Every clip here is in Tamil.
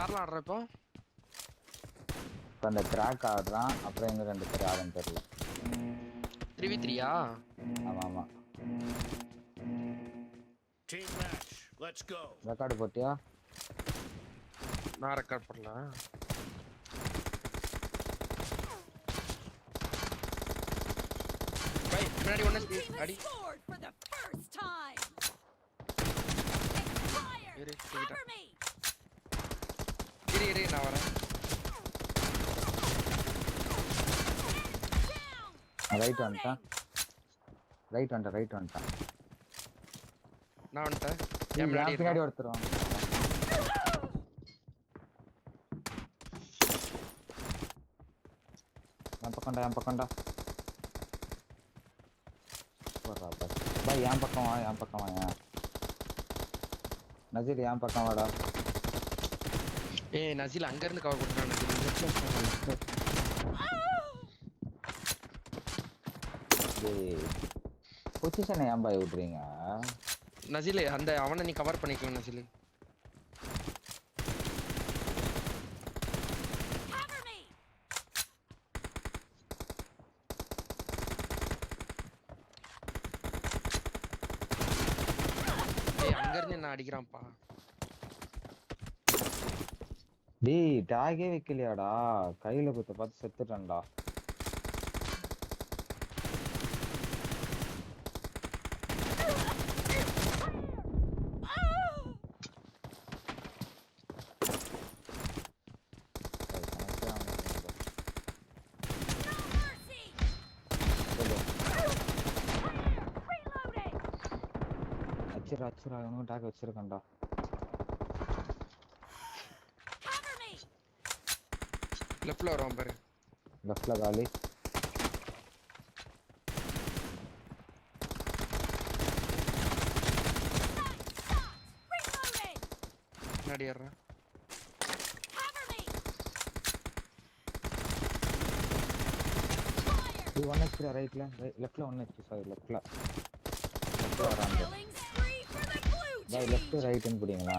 யாரெல்லாம் ஆடுற இப்போ? அந்த கிராக் ஆடுறான். அப்புறம் எங்க 2 பேர் ஆடுன்னு தெரியல. 3v3யா? ஆமா. Team match. Let's go. Record போட்டியா? நான் ரெக்கார்ட் பண்ணல. பை முன்னாடி ஒண்ணு அடி. இரு நான் வரேன். ரைட் வந்துட்டான். நான் வந்துட்டேன். என் பின்னாடி ஒருத்தரும். என் பக்கம்டா. பாய் என் பக்கம் வா. நசீர் என் பக்கம் வாடா. ஏய் நசீல் அங்க இருந்து கவர் கொடுறான் நசீல். பொசிஷனை ஏன் பாய் விட்றீங்க? நசீல் அந்த அவனை நீ கவர் பண்ணிக்கலாம் நசீல். ஏய் அங்க இருந்து என்ன அடிக்கிறான்ப்பா. டேய் டாகே வைக்கலையாடா? கையில குத்த பார்த்து செத்துட்டேன்டா. அச்சுரா இவனும் டாக் வச்சிருக்கேன்டா. லெஃப்ட்ல வரான் பாரு. லெஃப்ட்ல காலி. முன்னாடி ஏறறான். இது 1 HP ரைட்ல லெஃப்ட்ல 1 HP சாரி லெஃப்ட்ல வராங்க. பாய் லெஃப்ட் ரைட்னு புடிங்களா?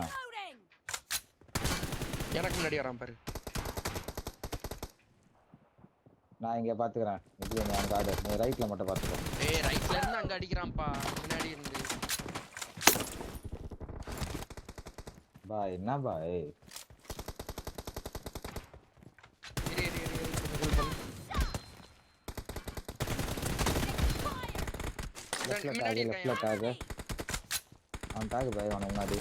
எனக்கு முன்னாடி வரான் பாரு. நான் இங்க பாத்துக்கறேன். இது நீ அங்க ஆடு. நீ ரைட்ல மட்டும் பாத்துக்கோ. ஏய் ரைட்ல இருந்து அங்க அடிக்கிறான்ப்பா. முன்னாடி இருந்து. பாய் என்ன பாய்? இரு. லெஃப்ட்ல டாக். அவன் டாக் பாய் அவன முன்னாடி.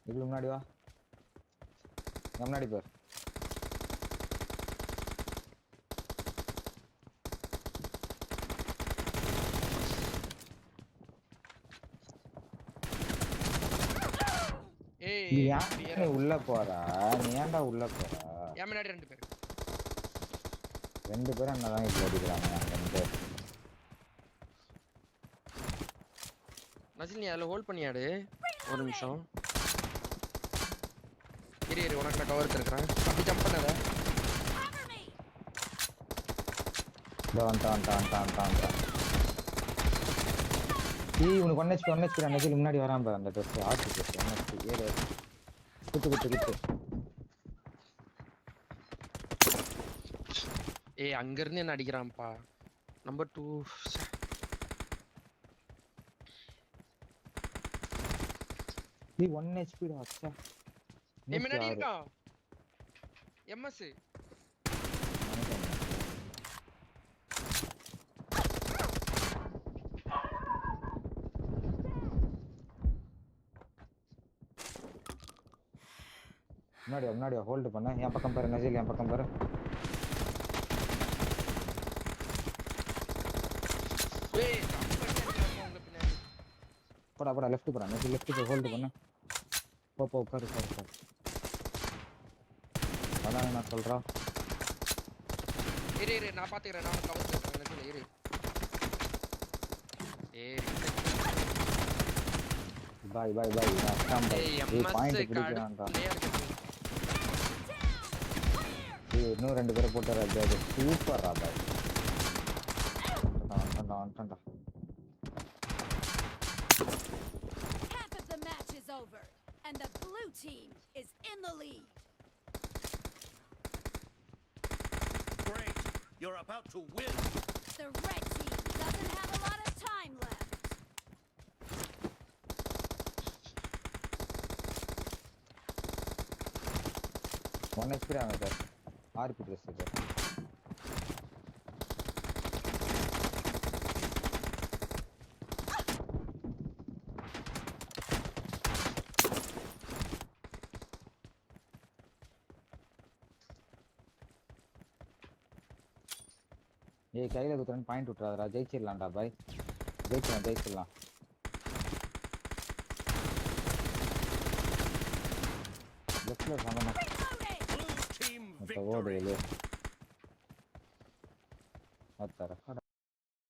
இதுக்கு முன்னாடி வா. முன்னாடி பாரு. ஏய் நீ உள்ள போறா? நீ ஏன்டா உள்ள போறா? என் முன்னாடி 2 பேர். 2 பேரும் என்னதான் இப்படி அடிக்கிறாங்க அங்க இருந்து. நசில் நீ அதுல ஹோல்ட் பண்ணியாடு. ஒரு நிமிஷம். இரு உனக்கு நான் கவர் தருக்கறேன். அப்படி ஜம்ப் பண்ணாத. வந்துட்டான். ஏய் உனக்கு 1 HP நெஜில் முன்னாடி வரான் பாரு. அந்த ட்ரெஸ் ஆர்ட் ட்ரெஸ் 1 HP ஏறு. குத்து. ஏய் அங்க இருந்து என்ன அடிக்கிறான்ப்பா. நம்பர் 2 நீ 1 HP டா அச்சா. ஏய் முன்னாடி இருக்கா. எம்எஸ் முன்னாடி ஹோல்ட் பண்ண. என் பக்கம் பாரு நஜில். என் பக்கம் பாரு. ஏய் ஜம்ப் பண்ணி உங்க பின்னாடி. போடா லெஃப்ட் போடா. நஜில் லெஃப்ட் போய் ஹோல்ட் பண்ணு. போ உட்காரு. அதான் நான் சொல்றேன். இரு நான் பாத்துக்கறேன். நான் கவர் பண்றேன். நஜில் இரு. ஏய் பாய் நான் ஸ்டாம் பாய். ஏய் பாயிண்ட் எம்எஸ் பிடிக்கறான்டா. பிளேயர் இன்னும் 2 பேரை போட்டு ராஜா இது சூப்பர் ராஜா வந்துட்டான்டா Half of the match is over, and the blue team is in the lead. Great. You're about to win. The red team doesn't have a lot of time left. 1 HP ஆகும் சார் ஆர்பி ட்ரெஸ் சார் ஏய் கையில குத்துறேன் பாயிண்ட் விட்டுறாதடா ஜெயிச்சிடலாம்டா பாய் ஜெயிச்சிடலாம் லெஃப்ட்ல சமமா Reloading! Blue team ஓடு victory. வெளியே அத்தர